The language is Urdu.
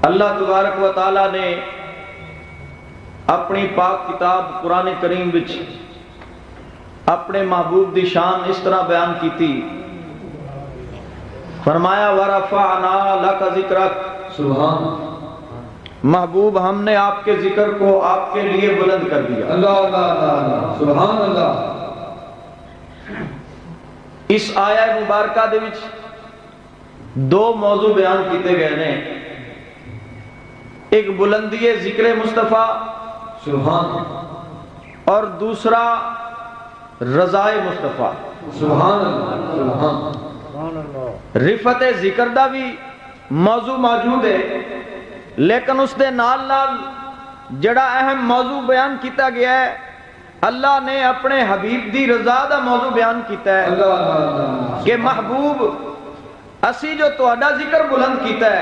اللہ تبارک و تعالی نے اپنی پاک کتاب قرآن کریم وچ اپنے محبوب دی شان اس طرح بیان کی تھی، فرمایا وَرَفَعْنَا لَكَ ذِكْرَكَ، سبحان محبوب ہم نے آپ کے ذکر کو آپ کے لیے بلند کر دیا۔ اللہ اللہ اللہ، سبحان اللہ۔ اس آیہ مبارکہ دے وچ دو موضوع بیان کیتے گئے نے، ایک بلندی ذکر مصطفیٰ سبحان اور دوسرا رضائے مصطفیٰ۔ سبحان اللہ، سبحان رفت ذکر دا بھی موضوع موجود ہے، لیکن اس دے نال نال جڑا اہم موضوع بیان کیتا گیا ہے، اللہ نے اپنے حبیب دی رضا دا موضوع بیان کیتا ہے اللہ اللہ، کہ محبوب اسی جو تہاڈا ذکر بلند کیتا ہے